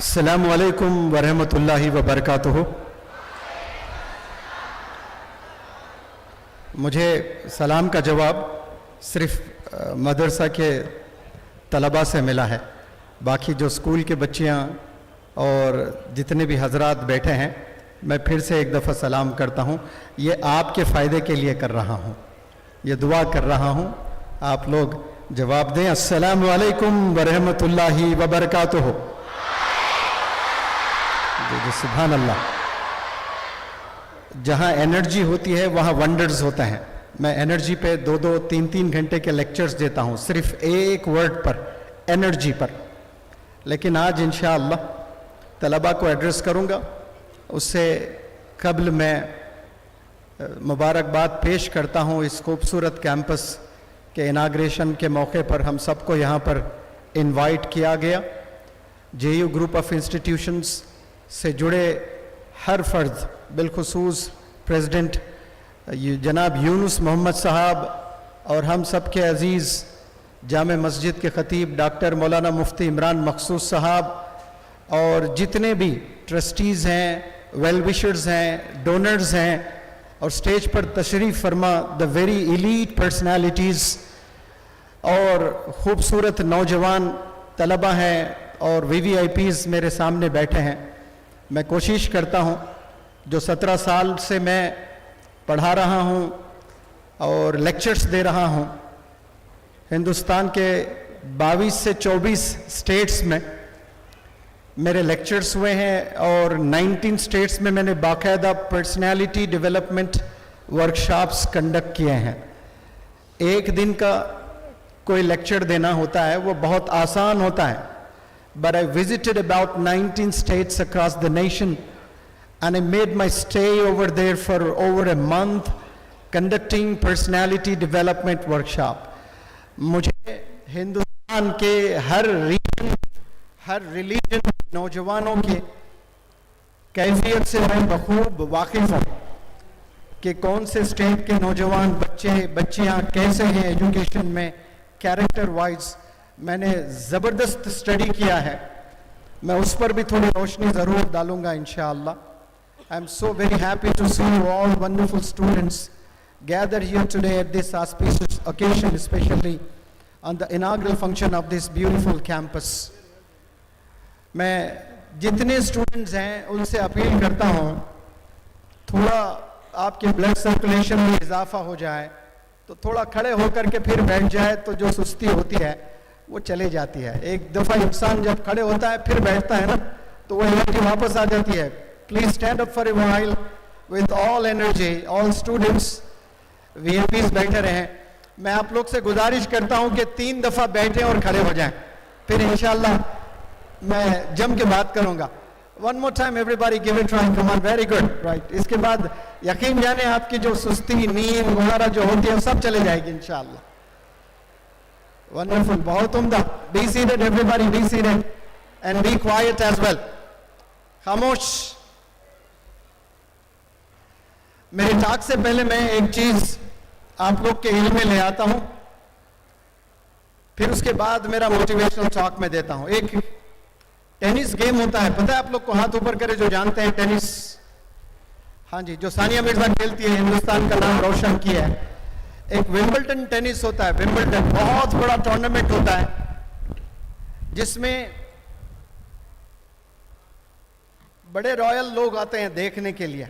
السلام علیکم ورحمۃ اللہ وبرکاتہ۔ مجھے سلام کا جواب صرف مدرسہ کے طلباء سے ملا ہے، باقی جو اسکول کے بچیاں اور جتنے بھی حضرات بیٹھے ہیں، میں پھر سے ایک دفعہ سلام کرتا ہوں۔ یہ آپ کے فائدے کے لیے کر رہا ہوں، یہ دعا کر رہا ہوں آپ لوگ جواب دیں۔ السلام علیکم ورحمۃ اللہ وبرکاتہ۔ جی سبحان اللہ۔ جہاں انرجی ہوتی ہے وہاں ونڈرز ہوتا ہے۔ میں انرجی پہ 2-3 گھنٹے کے لیکچرز دیتا ہوں، صرف ایک ورڈ پر، انرجی پر، لیکن آج انشاءاللہ طلباء کو ایڈریس کروں گا۔ اس سے قبل میں مبارکباد پیش کرتا ہوں اس خوبصورت کیمپس کے اناگریشن کے موقع پر ہم سب کو یہاں پر انوائٹ کیا گیا۔ جے یو گروپ آف انسٹیٹیوشنز سے جڑے ہر فرد، بالخصوص پریزیڈنٹ جناب یونس محمد صاحب اور ہم سب کے عزیز جامع مسجد کے خطیب ڈاکٹر مولانا مفتی عمران مخصوص صاحب، اور جتنے بھی ٹرسٹیز ہیں، ویل وشرز ہیں، ڈونرز ہیں، اور سٹیج پر تشریف فرما دا ویری ایلیٹ پرسنالٹیز اور خوبصورت نوجوان طلباء ہیں اور وی وی آئی پیز میرے سامنے بیٹھے ہیں۔ میں کوشش کرتا ہوں، جو 17 سال سے میں پڑھا رہا ہوں اور لیکچرز دے رہا ہوں، ہندوستان کے 22 سے 24 سٹیٹس میں میرے لیکچرز ہوئے ہیں، اور 19 سٹیٹس میں میں نے باقاعدہ پرسنالٹی ڈیولپمنٹ ورکشاپس کنڈکٹ کیے ہیں۔ ایک دن کا کوئی لیکچر دینا ہوتا ہے، وہ بہت آسان ہوتا ہے، but I visited about 19 states across the nation and I made my stay over there for over a month conducting personality development workshop۔ مجھے ہندوستان کے ہر ریجن، ہر ریلیجن نوجوانوں کے کیفیت سے میں بخوب واقف ہوں کہ کون سے اسٹیٹ کے نوجوان بچیاں کیسے ہیں ایجوکیشن میں، کیریکٹر وائز۔ میں نے زبردست اسٹڈی کیا ہے، میں اس پر بھی تھوڑی روشنی ضرور ڈالوں گا انشاءاللہ۔ I am so very happy to see you all wonderful students gathered here today at this auspicious occasion, especially on the inaugural function of this beautiful campus۔ میں جتنے اسٹوڈنٹس ہیں ان سے اپیل کرتا ہوں، تھوڑا آپ کے بلڈ سرکولیشن میں اضافہ ہو جائے تو تھوڑا کھڑے ہو کر کے پھر بیٹھ جائے تو جو سستی ہوتی ہے وہ چلے جاتی ہے۔ ایک دفعہ انسان جب کھڑے ہوتا ہے پھر بیٹھتا ہے نا تو وہ انرجی واپس آ جاتی ہے۔ Please stand up for a while with all energy, all students وی اے پیز بیٹھے رہیں۔ میں آپ لوگ سے گزارش کرتا ہوں کہ 3 دفعہ بیٹھیں اور کھڑے ہو جائیں، پھر انشاءاللہ میں جم کے بات کروں گا۔ One more time everybody give it a try, come on, very good, right۔ اس کے بعد یقین جانیں آپ کی جو سستی، نیند وغیرہ جو ہوتی ہے سب چلے جائے گی انشاءاللہ۔ Wonderful، بہت عمدہ۔ Be seated everybody, be seated and be quiet as well۔ خاموش۔ میری ٹاک سے پہلے میں ایک چیز آپ لوگ کے علم میں لے آتا ہوں، پھر اس کے بعد میرا موٹیویشنل ٹاک میں دیتا ہوں۔ ایک ٹینس گیم ہوتا ہے، پتہ ہے آپ لوگ کو؟ ہاتھ اوپر کرے جو جانتے ہیں ٹینس۔ ہاں جی، جو ثانیہ مرزا کھیلتی ہے، ہندوستان کا نام روشن کیا ہے۔ ایک ومبلڈن ٹینس ہوتا ہے، ومبلڈن بہت بڑا ٹورنامنٹ ہوتا ہے جس میں بڑے رائل لوگ آتے ہیں دیکھنے کے لیے،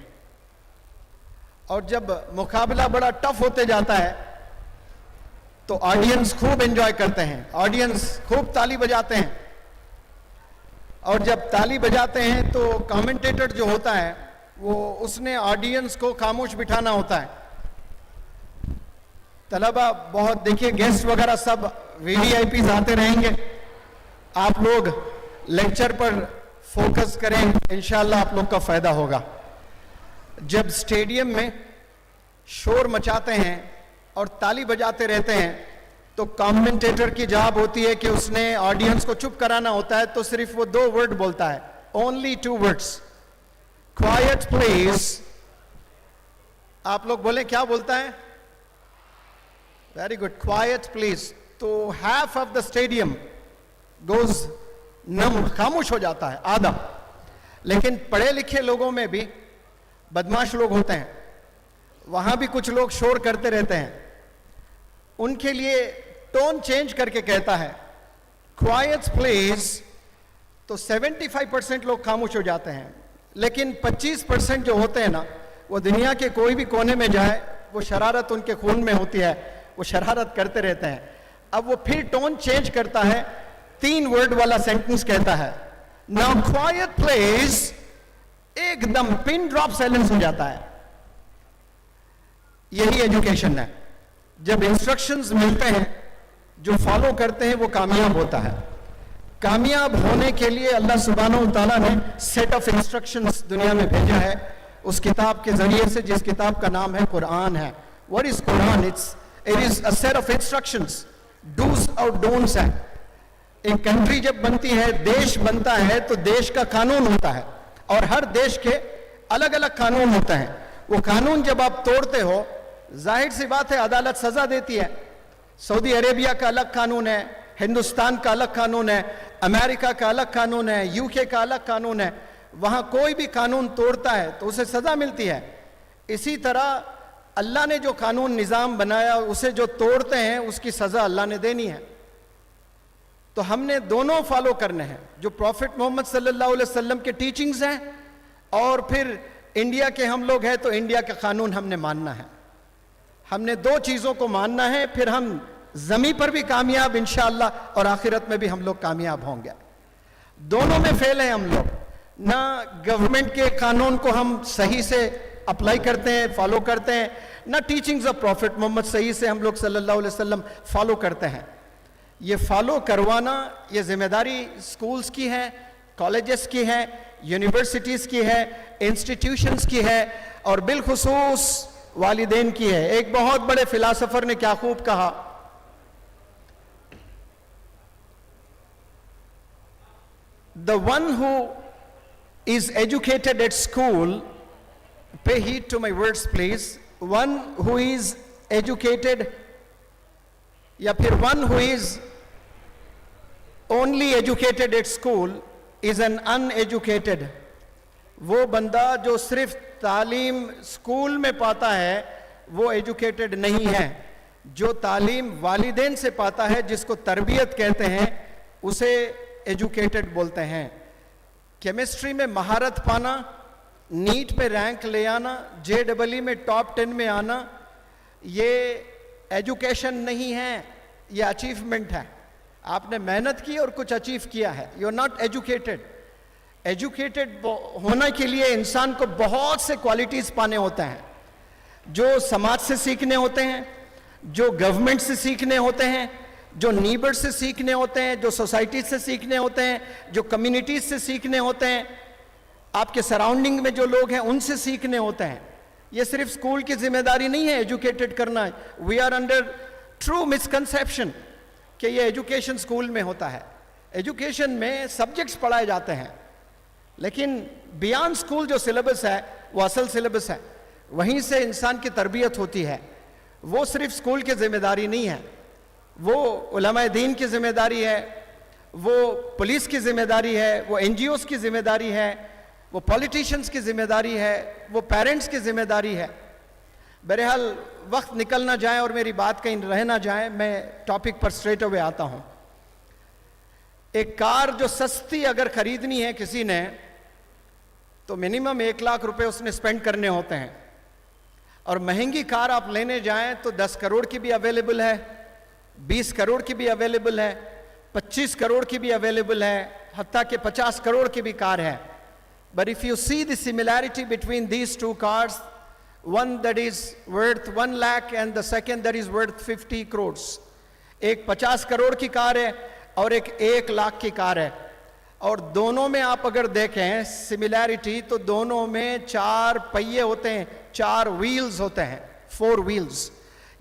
اور جب مقابلہ بڑا ٹف ہوتے جاتا ہے تو آڈینس خوب انجوائے کرتے ہیں، آڈینس خوب تالی بجاتے ہیں، اور جب تالی بجاتے ہیں تو کامنٹیٹر جو ہوتا ہے وہ اس نے آڈینس کو خاموش بٹھانا ہوتا ہے۔ طلبہ بہت دیکھیے، گیسٹ وغیرہ سب وی وی آئی پیز آتے رہیں گے، آپ لوگ لیکچر پر فوکس کریں، انشاءاللہ آپ لوگ کا فائدہ ہوگا۔ جب اسٹیڈیم میں شور مچاتے ہیں اور تالی بجاتے رہتے ہیں تو کامنٹیٹر کی جاب ہوتی ہے کہ اس نے آڈینس کو چپ کرانا ہوتا ہے، تو صرف وہ 2 ورڈ بولتا ہے، only 2 words، quiet please۔ آپ لوگ بولیں کیا بولتا ہے؟ Very good, quiet please۔ تو half of the stadium goes नम, खामोश हो जाता है आधा। लेकिन पढ़े लिखे लोगों में भी बदमाश लोग होते हैं, वहां भी कुछ लोग शोर करते रहते हैं। उनके लिए टोन चेंज करके कहता है क्वाइट प्लीज, तो 75% लोग खामोश हो जाते हैं। लेकिन 25% जो होते हैं ना, वो दुनिया के कोई भी कोने में जाए, वो शरारत उनके खून में होती है, वो शरारत करते रहते हैं। अब वो फिर टोन चेंज करता है, 3 वर्ड वाला सेंटेंस कहता है, नाउ क्वाइट प्लीज, एकदम पिन ड्रॉप साइलेंस हो जाता है। यही एजुकेशन है। जब इंस्ट्रक्शंस मिलते हैं, जो फॉलो करते हैं वो कामयाब होता है। कामयाब होने के लिए अल्लाह सुब्हानहू तआला ने सेट ऑफ इंस्ट्रक्शंस दुनिया में भेजा है, उस किताब के जरिए से, जिस किताब का नाम है कुरान है। What is Quran? It is a set of instructions, do's और डोंट्स है। एक कंट्री जब बनती है, देश बनता है, तो देश का कानून होता है, और हर देश के अलग अलग कानून होते हैं। वो कानून जब आप तोड़ते हो, जाहिर सी बात है अदालत सजा देती है। सऊदी अरेबिया का अलग कानून है, हिंदुस्तान का अलग कानून है, अमेरिका का अलग कानून है, यूके का अलग कानून है। वहां कोई भी कानून तोड़ता है तो उसे सजा मिलती है। इसी तरह अल्लाह ने जो कानून निज़ाम बनाया, उसे जो तोड़ते हैं उसकी सजा अल्लाह ने देनी है। तो हमने दोनों फॉलो करने हैं, जो प्रॉफिट मोहम्मद सल्लल्लाहु अलैहि वसल्लम के टीचिंग्स हैं, और फिर इंडिया के हम लोग हैं तो इंडिया का कानून हमने मानना है। हमने 2 चीजों को मानना है, फिर हम जमीन पर भी कामयाब इंशाअल्लाह, और आखिरत में भी हम लोग कामयाब होंगे। दोनों में फेल है हम लोग। ना गवर्नमेंट के कानून को हम सही से अप्लाई करते हैं, फॉलो करते हैं, ना टीचिंग्स ऑफ प्रॉफिट मोहम्मद सही से हम लोग सल्लल्लाहु अलैहि वसल्लम फॉलो करते हैं। ये फॉलो करवाना, ये जिम्मेदारी स्कूल्स की है, कॉलेजेस की है, यूनिवर्सिटीज की है, इंस्टीट्यूशंस की है, और बिलखुसूस वालिदैन की है। एक बहुत बड़े फिलासफर ने क्या खूब कहा, the one who is educated at school, pay heed to my words please, one who is educated, या फिर one who is only educated at school is an uneducated। वो बंदा जो सिर्फ तालीम स्कूल में पाता है वो एजुकेटेड नहीं है। जो तालीम वालिदैन से पाता है, जिसको तरबियत कहते हैं, उसे एजुकेटेड बोलते हैं। केमिस्ट्री में महारत पाना, नीट में रैंक ले आना, JEE में टॉप 10 में आना, ये एजुकेशन नहीं है, ये अचीवमेंट है। आपने मेहनत की और कुछ अचीव किया है, you are not educated. Educated होने के लिए इंसान को बहुत से क्वालिटीज पाने होते हैं, जो समाज से सीखने होते हैं, जो गवर्नमेंट से सीखने होते हैं, जो नीबर से सीखने होते हैं, जो सोसाइटी से सीखने होते हैं, जो कम्युनिटीज से सीखने होते हैं, आपके सराउंडिंग में जो लोग हैं उनसे सीखने होते हैं। ये सिर्फ स्कूल की जिम्मेदारी नहीं है एजुकेटेड करना। We are under true misconception कि ये एजुकेशन स्कूल में होता है। एजुकेशन में सब्जेक्ट्स पढ़ाए जाते हैं, लेकिन बियॉन्ड स्कूल जो सिलेबस है वो असल सिलेबस है, वहीं से इंसान की तरबियत होती है। वो सिर्फ स्कूल की जिम्मेदारी नहीं है, वो उलमाए दीन की जिम्मेदारी है, वो पुलिस की जिम्मेदारी है, वो NGOs की जिम्मेदारी है, वो पॉलिटिशियंस की जिम्मेदारी है, वो पेरेंट्स की जिम्मेदारी है। बहरहाल वक्त निकल ना जाए और मेरी बात कहीं रह ना जाए, मैं टॉपिक पर स्ट्रेट अवे आता हूं। एक कार जो सस्ती अगर खरीदनी है किसी ने, तो मिनिमम 1 लाख रुपए उसने स्पेंड करने होते हैं, और महंगी कार आप लेने जाएं तो 10 करोड़ की भी अवेलेबल है, 20 करोड़ की भी अवेलेबल है, 25 करोड़ की भी अवेलेबल है, हत्ता कि 50 करोड़ की भी कार है। But if you see the similarity between these two cars, one that is worth 1 lakh and the second that is worth 50 crores, एक 50 करोड़ की कार है और एक 1 लाख की कार है, और दोनों में आप अगर देखें सिमिलैरिटी तो दोनों में 4 पहिए होते हैं, 4 व्हील्स होते हैं, 4 व्हील्स।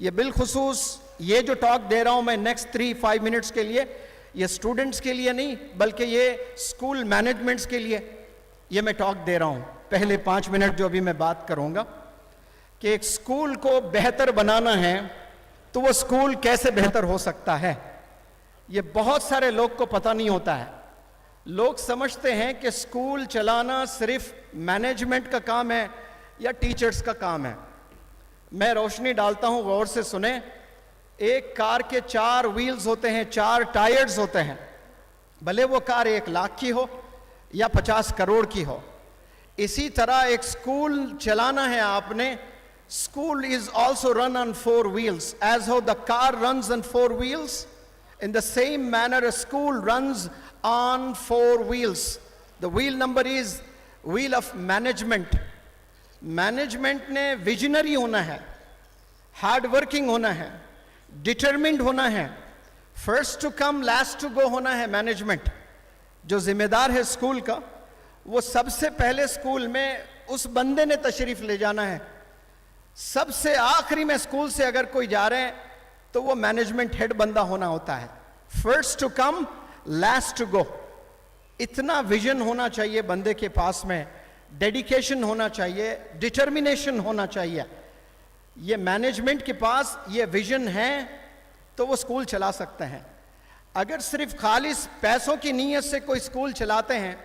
ये बिलखुसूस ये जो टॉक दे रहा हूं मैं नेक्स्ट 3-5 मिनट्स के लिए, ये स्टूडेंट्स के लिए नहीं बल्कि ये स्कूल मैनेजमेंट्स के लिए ये मैं टॉक दे रहा हूं। पहले 5 मिनट जो अभी मैं बात करूंगा कि एक स्कूल को बेहतर बनाना है तो वो स्कूल कैसे बेहतर हो सकता है, ये बहुत सारे लोग को पता नहीं होता है। लोग समझते हैं कि स्कूल चलाना सिर्फ मैनेजमेंट का काम है या टीचर्स का काम है। मैं रोशनी डालता हूं, गौर से सुने। एक कार के 4 व्हील्स होते हैं, 4 टायर्स होते हैं, भले वो कार 1 लाख की हो या 50 करोड़ की हो। इसी तरह एक स्कूल चलाना है आपने, school is also run on 4 wheels, as how the car runs on 4 wheels, in the same manner a school runs on 4 wheels. The wheel number is wheel of management. Management ने visionary होना है, hard working होना है, determined होना है, first to come last to go होना है। Management जो जिम्मेदार है स्कूल का, वो सबसे पहले स्कूल में उस बंदे ने तशरीफ ले जाना है। सबसे आखिरी में स्कूल से अगर कोई जा रहे हैं तो वो मैनेजमेंट हेड बंदा होना होता है। First to come last to go, इतना विजन होना चाहिए बंदे के पास में, डेडिकेशन होना चाहिए, डिटर्मिनेशन होना चाहिए। ये मैनेजमेंट के पास ये विजन है तो वो स्कूल चला सकते हैं। अगर सिर्फ खालिस पैसों की नीयत से कोई स्कूल चलाते हैं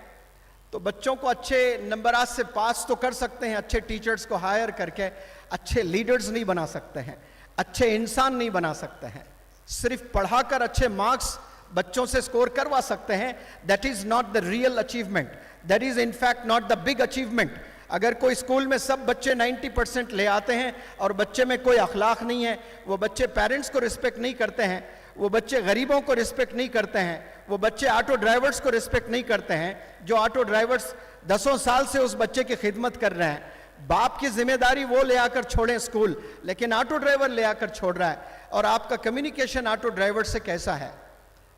तो बच्चों को अच्छे नंबरात से पास तो कर सकते हैं, अच्छे टीचर्स को हायर करके अच्छे लीडर्स नहीं बना सकते हैं, अच्छे इंसान नहीं बना सकते हैं। सिर्फ पढ़ाकर अच्छे मार्क्स बच्चों से स्कोर करवा सकते हैं, that is not the real achievement, that is in fact not the big achievement. अगर कोई स्कूल में सब बच्चे 90% ले आते हैं और बच्चे में कोई अखलाक नहीं है, वो बच्चे पेरेंट्स को रिस्पेक्ट नहीं करते हैं, वो बच्चे गरीबों को रिस्पेक्ट नहीं करते हैं, वो बच्चे ऑटो ड्राइवर्स को रिस्पेक्ट नहीं करते हैं, जो ऑटो ड्राइवर्स 10 साल से उस बच्चे की खिदमत कर रहे हैं। बाप की जिम्मेदारी वो ले आकर छोड़ें स्कूल, लेकिन ऑटो ड्राइवर ले आकर छोड़ रहा है। और आपका कम्युनिकेशन ऑटो ड्राइवर से कैसा है,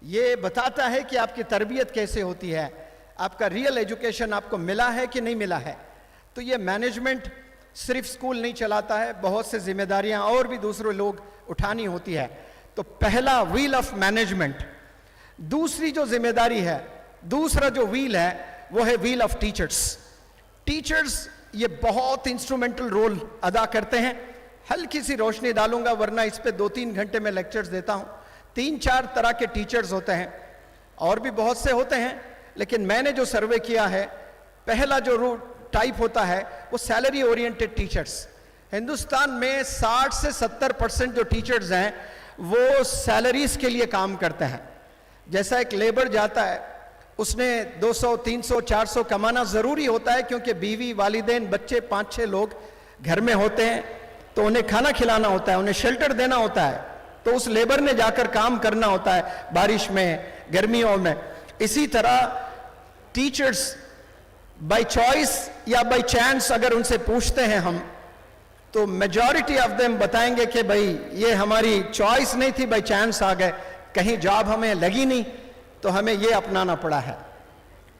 ये बताता है कि आपकी तरबियत कैसे होती है, आपका रियल एजुकेशन आपको मिला है कि नहीं मिला है। तो ये मैनेजमेंट सिर्फ स्कूल नहीं चलाता है, बहुत से जिम्मेदारियां और भी दूसरे लोग उठानी होती है। तो पहला व्हील ऑफ मैनेजमेंट। दूसरी जो जिम्मेदारी है, दूसरा जो व्हील है वो है व्हील ऑफ टीचर्स। टीचर्स ये बहुत इंस्ट्रूमेंटल रोल अदा करते हैं। हल्की सी रोशनी डालूंगा, वरना इस पे 2-3 घंटे में लेक्चर्स देता हूं। 3-4 तरह के टीचर्स होते हैं, और भी बहुत से होते हैं, लेकिन मैंने जो सर्वे किया है, पहला जो टाइप होता है वो सैलरी ओरिएंटेड टीचर्स। हिंदुस्तान में 60 से 70% जो टीचर्स हैं वो सैलरीज के लिए काम करते हैं। जैसा एक लेबर जाता है, उसने 200, 300, 400 कमाना ज़रूरी होता है, क्योंकि बीवी, वालिदैन, बच्चे 5-6 लोग घर में होते हैं, तो उन्हें खाना खिलाना होता है, उन्हें शेल्टर देना होता है। तो उस लेबर ने जाकर काम करना होता है, बारिश में, गर्मियों में। इसी तरह टीचर्स बाय चॉइस या बाय चांस अगर उनसे पूछते हैं हम, तो मेजॉरिटी ऑफ देम बताएंगे कि भाई ये हमारी चॉइस नहीं थी, बाय चांस आ गए, कहीं जॉब हमें लगी नहीं तो हमें ये अपनाना पड़ा है।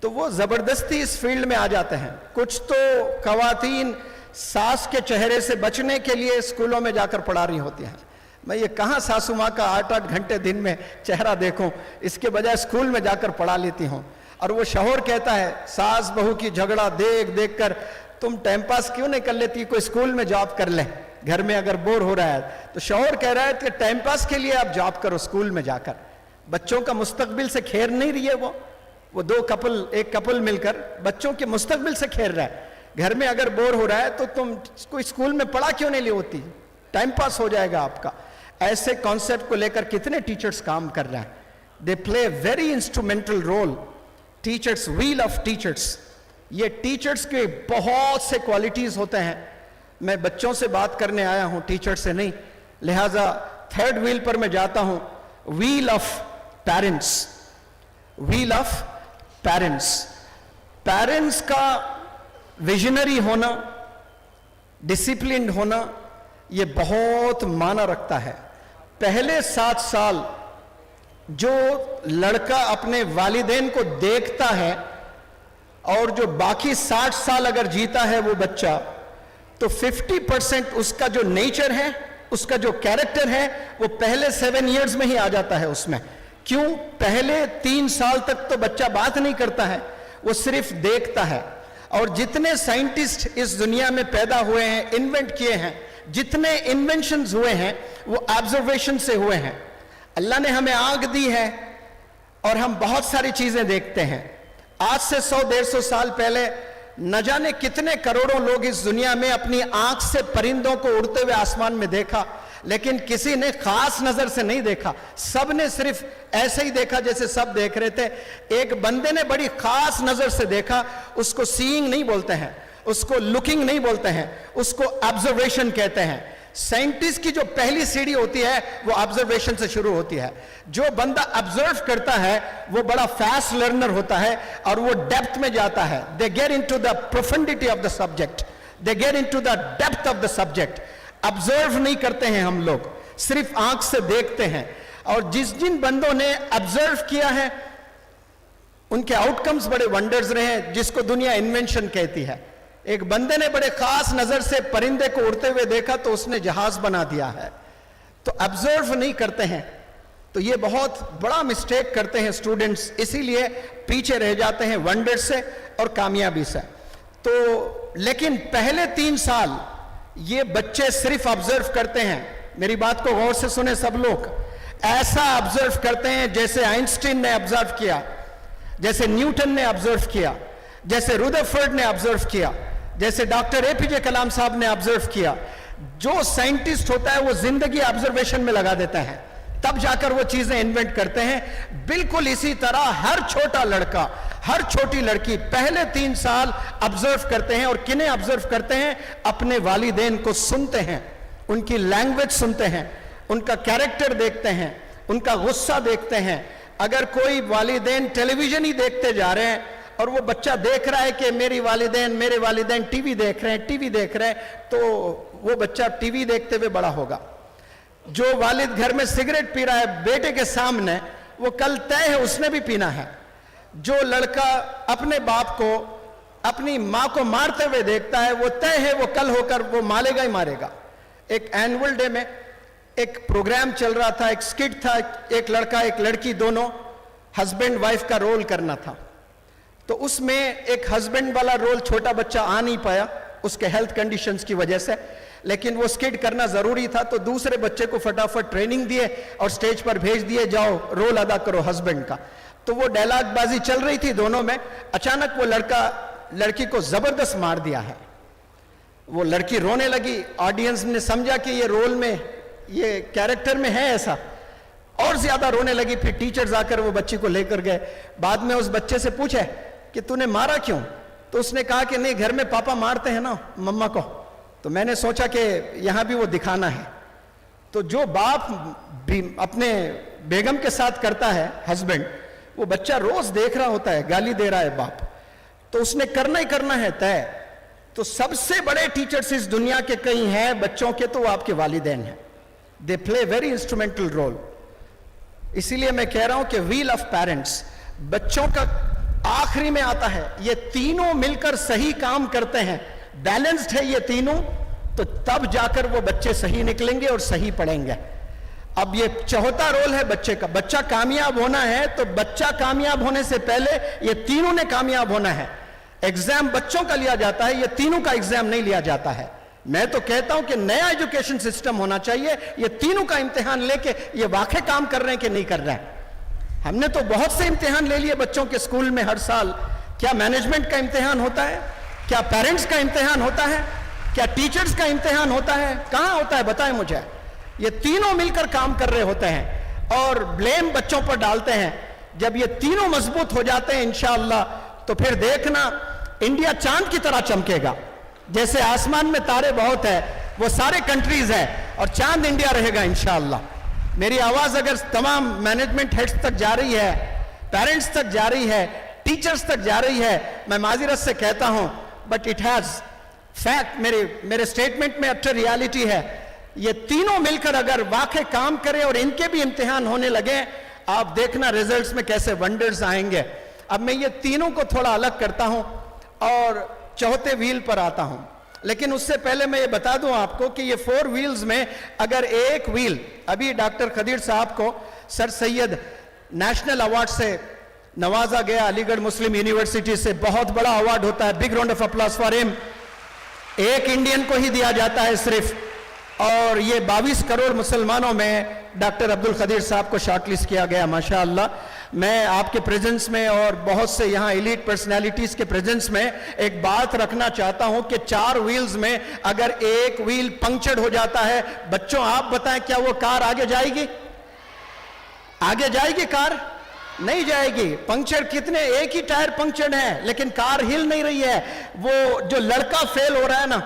तो वो ज़बरदस्ती इस फील्ड में आ जाते हैं। कुछ तो ख़वातीन सास के चेहरे से बचने के लिए स्कूलों में जाकर पढ़ा रही होती हैं। मैं ये कहाँ सासू माँ का 8-8 घंटे दिन में चेहरा देखूं, इसके बजाय स्कूल में जाकर पढ़ा लेती हूँ। और वो शौहर कहता है, सास बहू की झगड़ा देख देख कर तुम टाइम पास क्यों नहीं कर लेती, कोई स्कूल में जॉब कर ले, घर में अगर बोर हो रहा है। तो शौहर कह रहा है कि टाइम पास के लिए आप जॉब करो स्कूल में जाकर, बच्चों का मुस्तकबिल से खेर नहीं रही है वो 2 कपल, एक कपल मिलकर बच्चों के मुस्तकबिल से खेर रहा है। घर में अगर बोर हो रहा है तो तुम कोई स्कूल में पढ़ा क्यों नहीं ली होती, टाइम पास हो जाएगा आपका। ऐसे कॉन्सेप्ट को लेकर कितने टीचर्स काम कर रहे हैं। They play very instrumental role. Teachers, wheel of teachers. ये टीचर्स के बहुत से क्वालिटीज होते हैं। मैं बच्चों से बात करने आया हूं, टीचर से नहीं, लिहाजा 3rd व्हील पर मैं जाता हूं, wheel of parents. Wheel of parents. Parents का विजनरी होना, डिसिप्लिन्ड होना, ये बहुत माना रखता है। पहले 7 साल जो लड़का अपने वालिदैन को देखता है और जो बाकी 60 साल अगर जीता है वो बच्चा, तो 50% उसका जो नेचर है, उसका जो कैरेक्टर है, वो पहले 7 इयर्स में ही आ जाता है उसमें। क्यों? पहले 3 साल तक तो बच्चा बात नहीं करता है, वो सिर्फ देखता है। और जितने साइंटिस्ट इस दुनिया में पैदा हुए हैं, इन्वेंट किए हैं, जितने इन्वेंशंस हुए हैं, वो ऑब्जर्वेशन से हुए हैं। अल्लाह ने हमें आंख दी है और हम बहुत सारी चीजें देखते हैं, आज से 100-150 साल पहले न जाने कितने करोड़ों लोग इस दुनिया में अपनी आंख से परिंदों को उड़ते हुए आसमान में देखा, लेकिन किसी ने खास नजर से नहीं देखा। सब ने सिर्फ ऐसे ही देखा जैसे सब देख रहे थे। एक बंदे ने बड़ी खास नजर से देखा, उसको सीइंग नहीं बोलते हैं, उसको लुकिंग नहीं बोलते हैं, उसको ऑब्जर्वेशन कहते हैं। साइंटिस्ट की जो पहली सीढ़ी होती है वो ऑब्जर्वेशन से शुरू होती है। जो बंदा ऑब्जर्व करता है वो बड़ा फास्ट लर्नर होता है और वो डेप्थ में जाता है। They get into the profundity of the subject, they get into the depth of the subject. Observe नहीं करते हैं हम लोग, सिर्फ आंख से देखते हैं। और जिन बंदों ने ऑब्जर्व किया है उनके आउटकम्स बड़े वंडर्स रहे हैं, जिसको दुनिया इन्वेंशन कहती है। एक बंदे ने बड़े खास नजर से परिंदे को उड़ते हुए देखा तो उसने जहाज बना दिया है। तो ऑब्जर्व नहीं करते हैं, तो ये बहुत बड़ा मिस्टेक करते हैं स्टूडेंट्स, इसीलिए पीछे रह जाते हैं वंडर से और कामयाबी से। तो लेकिन पहले 3 साल ये बच्चे सिर्फ ऑब्जर्व करते हैं। मेरी बात को गौर से सुने सब लोग। ऐसा ऑब्जर्व करते हैं जैसे आइंस्टीन ने ऑब्जर्व किया, जैसे न्यूटन ने ऑब्जर्व किया, जैसे रुदरफोर्ड ने ऑब्जर्व किया, जैसे डॉक्टर एपीजे कलाम साहब ने ऑब्जर्व किया। जो साइंटिस्ट होता है वो जिंदगी ऑब्जर्वेशन में लगा देता है, तब जाकर वो चीजें इन्वेंट करते हैं। बिल्कुल इसी तरह हर छोटा लड़का, हर छोटी लड़की पहले 3 साल ऑब्जर्व करते हैं। और किन्हें ऑब्जर्व करते हैं? अपने वालिदैन को सुनते हैं, उनकी लैंग्वेज सुनते हैं, उनका कैरेक्टर देखते हैं, उनका गुस्सा देखते हैं। अगर कोई वालिदैन टेलीविजन ही देखते जा रहे हैं और वो बच्चा देख रहा है कि मेरे वालिदैन टीवी देख रहे हैं, तो वो बच्चा टीवी देखते हुए बड़ा होगा। जो वालिद घर में सिगरेट पी रहा है बेटे के सामने, वो कल तय है उसने भी पीना है। जो लड़का अपने बाप को, अपनी मां को मारते हुए देखता है, वो तय है वो कल होकर वो मारेगा ही मारेगा। एक एनुअल डे में एक प्रोग्राम चल रहा था, एक स्किट था, एक लड़का एक लड़की दोनों हस्बैंड वाइफ का रोल करना था। तो उसमें एक हस्बैंड वाला रोल छोटा बच्चा आ नहीं पाया उसके हेल्थ कंडीशंस की वजह से, लेकिन वो स्किट करना जरूरी था। तो दूसरे बच्चे को फटाफट ट्रेनिंग दिए और स्टेज पर भेज दिए, जाओ रोल अदा करो हस्बैंड का। तो वो डायलॉग बाजी चल रही थी दोनों में, अचानक वो लड़का लड़की को जबरदस्त मार दिया है। वो लड़की रोने लगी, ऑडियंस ने समझा कि ये रोल में, ये कैरेक्टर में है ऐसा, और ज्यादा रोने लगी। फिर टीचर्स आकर वो बच्ची को लेकर गए। बाद में उस बच्चे से पूछे कि तूने मारा क्यों? तो उसने कहा कि नहीं, घर में पापा मारते हैं ना मम्मा को, तो मैंने सोचा कि यहां भी वो दिखाना है। तो जो बाप भी अपने बेगम के साथ करता है, हस्बैंड, वो बच्चा रोज देख रहा होता है, गाली दे रहा है बाप, तो उसने करना ही करना है तय। तो सबसे बड़े टीचर्स इस दुनिया के कहीं हैं बच्चों के, तो वो आपके वालिदैन हैं। They play very instrumental role. इसीलिए मैं कह रहा हूं कि व्हील ऑफ पेरेंट्स बच्चों का आखिरी में आता है। ये तीनों मिलकर सही काम करते हैं, बैलेंस्ड है ये तीनों, तो तब जाकर वो बच्चे सही निकलेंगे और सही पढ़ेंगे। अब ये चौथा रोल है बच्चे का। बच्चा कामयाब होना है तो बच्चा कामयाब होने से पहले ये तीनों ने कामयाब होना है। एग्जाम बच्चों का लिया जाता है, ये तीनों का एग्जाम नहीं लिया जाता है। मैं तो कहता हूं कि नया एजुकेशन सिस्टम होना चाहिए, ये तीनों का इम्तिहान लेके ये वाकई काम कर रहे हैं कि नहीं कर रहे हैं। हमने तो बहुत से इम्तिहान ले लिए बच्चों के स्कूल में हर साल। क्या मैनेजमेंट का इम्तिहान होता है? क्या पेरेंट्स का इम्तिहान होता है? क्या टीचर्स का इम्तिहान होता है? कहां होता है बताएं मुझे। ये तीनों मिलकर काम कर रहे होते हैं और ब्लेम बच्चों पर डालते हैं। जब ये तीनों मजबूत हो जाते हैं इंशाअल्लाह, तो फिर देखना इंडिया चांद की तरह चमकेगा। जैसे आसमान में तारे बहुत है, वो सारे कंट्रीज है, और चांद इंडिया रहेगा इंशाअल्लाह। मेरी आवाज अगर तमाम मैनेजमेंट हेड्स तक जा रही है, पेरेंट्स तक जा रही है, टीचर्स तक जा रही है, मैं माजिरत से कहता हूं, बट इट हैज फैक्ट, मेरे स्टेटमेंट में अटर रियलिटी है। ये तीनों मिलकर अगर वाकई काम करें और इनके भी इम्तिहान होने लगे, आप देखना रिजल्ट्स में कैसे वंडर्स आएंगे। अब मैं ये तीनों को थोड़ा अलग करता हूं और चौथे व्हील पर आता हूं, लेकिन उससे पहले मैं ये बता दूं आपको कि ये 4 व्हील्स में अगर एक व्हील, अभी डॉक्टर खदीर साहब को सर सैयद नेशनल अवार्ड से नवाजा गया, अलीगढ़ मुस्लिम यूनिवर्सिटी से, बहुत बड़ा अवार्ड होता है, big round of applause for him. एक इंडियन को ही दिया जाता है सिर्फ, और ये 22 करोड़ मुसलमानों में डॉक्टर अब्दुल खदीर साहब को शॉर्टलिस्ट किया गया, माशाअल्लाह। میں آپ کے پریزنس میں اور بہت سے یہاں ایلیٹ پرسنالٹیز کے پریزنس میں ایک بات رکھنا چاہتا ہوں کہ 4 ویلز میں اگر ایک ویل پنکچرڈ ہو جاتا ہے، بچوں آپ بتائیں کیا وہ کار آگے جائے گی؟ آگے جائے گی کار؟ نہیں جائے گی. پنکچر کتنے، ایک ہی ٹائر پنکچرڈ ہے لیکن کار ہل نہیں رہی ہے. وہ جو لڑکا فیل ہو رہا ہے نا،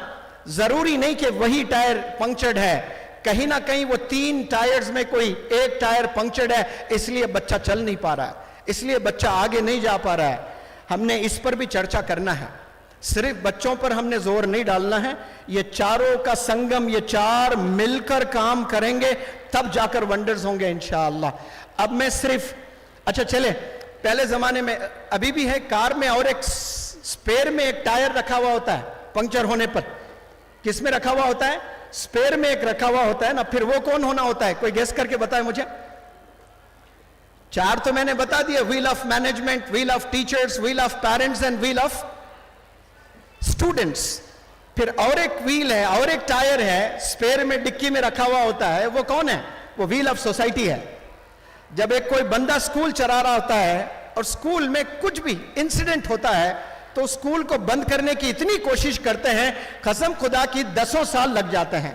ضروری نہیں کہ وہی ٹائر پنکچرڈ ہے، کہیں نہ کہیں وہ 3 ٹائرز میں کوئی ایک ٹائر پنکچرڈ ہے، اس لیے بچہ چل نہیں پا رہا ہے، اس لیے بچہ آگے نہیں جا پا رہا ہے. ہم نے اس پر بھی چرچا کرنا ہے، صرف بچوں پر ہم نے زور نہیں ڈالنا ہے. یہ چاروں کا سنگم، یہ 4 مل کر کام کریں گے تب جا کر ونڈرز ہوں گے انشاءاللہ. اب میں صرف اچھا چلے، پہلے زمانے میں ابھی بھی ہے کار میں اور ایک سپیر میں ایک ٹائر رکھا ہوا ہوتا ہے پنکچر ہونے پر. کس میں رکھا ہوا ہوتا ہے؟ سپیر میں ایک رکھا ہوا ہوتا ہے نا. پھر وہ کون ہونا ہوتا ہے؟ کوئی گیس کر کے بتائے مجھے. 4 تو میں نے بتا دیا، wheel of management, wheel of teachers, wheel of parents and wheel of students. پھر اور ایک ویل ہے اور ایک ٹائر ہے سپیر میں ڈکی میں رکھا ہوا ہوتا ہے، وہ کون ہے؟ وہ ویل آف سوسائٹی ہے. جب ایک کوئی بندہ سکول چلا رہا ہوتا ہے اور سکول میں کچھ بھی انسیڈنٹ ہوتا ہے تو سکول کو بند کرنے کی اتنی کوشش کرتے ہیں، قسم خدا کی 10 سال لگ جاتے ہیں،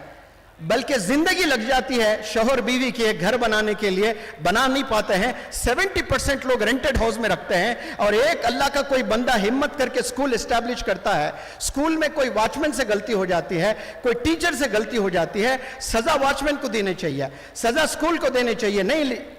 بلکہ زندگی لگ جاتی ہے شوہر بیوی کی ایک گھر بنانے کے لیے، بنا نہیں پاتے ہیں. 70% لوگ رینٹڈ ہاؤس میں رکھتے ہیں. اور ایک اللہ کا کوئی بندہ ہمت کر کے سکول اسٹیبلش کرتا ہے، سکول میں کوئی واچمن سے غلطی ہو جاتی ہے، کوئی ٹیچر سے غلطی ہو جاتی ہے، سزا واچمن کو دینی چاہیے، سزا سکول کو دینی چاہیے. نہیں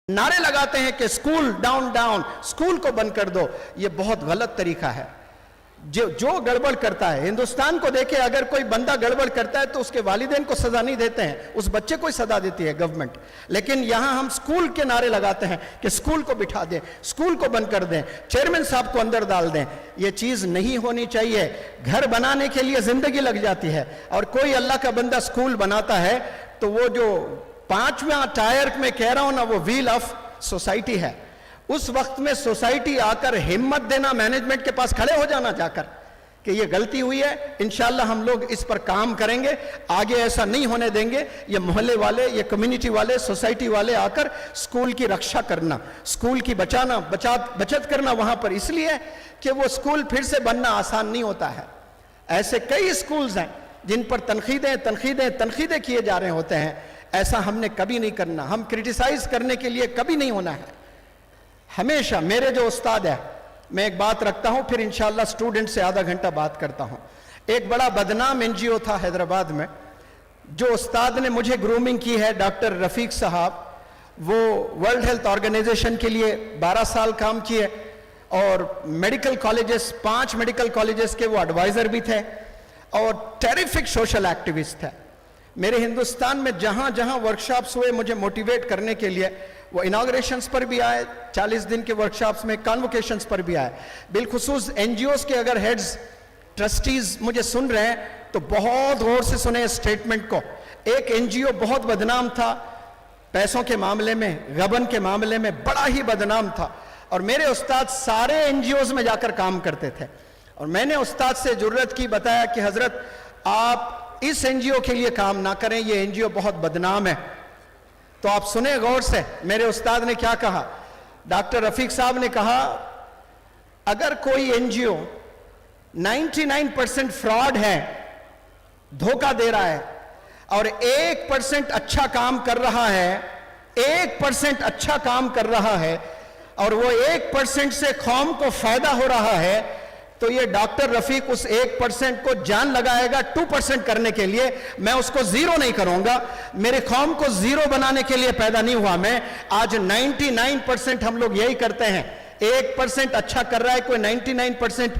نعرے لگاتے ہیں کہ سکول ڈاؤن ڈاؤن، سکول کو بند کر دو. یہ بہت غلط طریقہ ہے. جو گڑبڑ کرتا ہے، ہندوستان کو دیکھے، اگر کوئی بندہ گڑبڑ کرتا ہے تو اس کے والدین کو سزا نہیں دیتے ہیں، اس بچے کو ہی سزا دیتی ہے گورنمنٹ. لیکن یہاں ہم سکول کے نعرے لگاتے ہیں کہ سکول کو بٹھا دیں، سکول کو بند کر دیں، چیئرمین صاحب کو اندر ڈال دیں. یہ چیز نہیں ہونی چاہیے. گھر بنانے کے لیے زندگی لگ جاتی ہے، اور کوئی اللہ کا بندہ سکول بناتا ہے تو وہ جو 5वां टायर में कह रहा हूं ना, वो व्हील ऑफ सोसाइटी है। उस वक्त में सोसाइटी आकर हिम्मत देना, मैनेजमेंट के पास खड़े हो जाना जाकर कि ये गलती हुई है, इंशाल्लाह हम लोग इस पर काम करेंगे, आगे ऐसा नहीं होने देंगे। ये मोहल्ले वाले, ये कम्युनिटी वाले, सोसाइटी वाले आकर स्कूल की रक्षा करना, स्कूल की बचत करना वहां पर, इसलिए कि वो स्कूल फिर से बनना आसान नहीं होता है। ऐसे कई स्कूल्स हैं जिन पर तनकीदें किए जा रहे होते हैं। ऐसा हमने कभी नहीं करना, हम क्रिटिसाइज करने के लिए कभी नहीं होना है। हमेशा मेरे जो उस्ताद है, मैं एक बात रखता हूं, फिर इंशाअल्लाह स्टूडेंट से आधा घंटा बात करता हूं। एक बड़ा बदनाम एनजीओ था हैदराबाद में, जो उस्ताद ने मुझे ग्रूमिंग की है, डॉक्टर रफीक साहब, वो वर्ल्ड हेल्थ ऑर्गेनाइजेशन के लिए 12 साल काम किए और मेडिकल कॉलेजेस, 5 मेडिकल कॉलेजेस के वो एडवाइजर भी थे और टेरिफिक सोशल एक्टिविस्ट थे। मेरे हिंदुस्तान में जहां जहां वर्कशॉप्स हुए, मुझे मोटिवेट करने के लिए वो इनॉग्रेशंस पर भी आए, 40 दिन के वर्कशॉप्स में कॉन्वोकेशंस पर भी आए। बिलखुसूस एनजीओस के अगर हेड्स, ट्रस्टीज मुझे सुन रहे हैं तो बहुत गौर से सुने इस स्टेटमेंट को। एक एनजीओ बहुत बदनाम था पैसों के मामले में, गबन के मामले में बड़ा ही बदनाम था, और मेरे उस्ताद सारे एनजीओज में जाकर काम करते थे। और मैंने उस्ताद से जुर्रत की, बताया कि हजरत आप इस एनजीओ के लिए काम ना करें, ये एनजीओ बहुत बदनाम है। तो आप सुने गौर से, मेरे उस्ताद ने क्या कहा। डॉक्टर रफीक साहब ने कहा, अगर कोई एनजीओ 99% फ्रॉड है, धोखा दे रहा है, और 1% अच्छा काम कर रहा है, 1% अच्छा काम कर रहा है, और वो 1% से कौम को फायदा हो रहा है, तो ये डॉक्टर रफीक उस 1% को जान लगाएगा 2% करने के लिए। मैं उसको 0 नहीं करूंगा, मेरे कौम को 0 बनाने के लिए पैदा नहीं हुआ मैं। आज 99% हम लोग यही करते हैं, 1% अच्छा कर रहा है कोई, 99%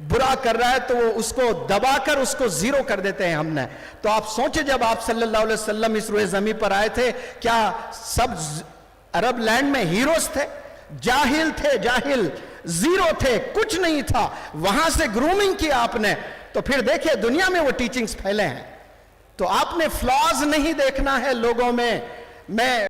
बुरा कर रहा है, तो वो उसको दबाकर उसको 0 कर देते हैं हमने। तो आप सोचे, जब आप सल्लल्लाहु अलैहि वसल्लम इस रोए ज़मीन पर आए थे, क्या सब अरब लैंड में हीरोज थे? जाहिल थे, जाहिल, 0 थे, कुछ नहीं था। वहां से ग्रूमिंग की आपने, तो फिर देखिए दुनिया में वो टीचिंग्स फैले हैं। तो आपने फ्लॉज नहीं देखना है लोगों में। मैं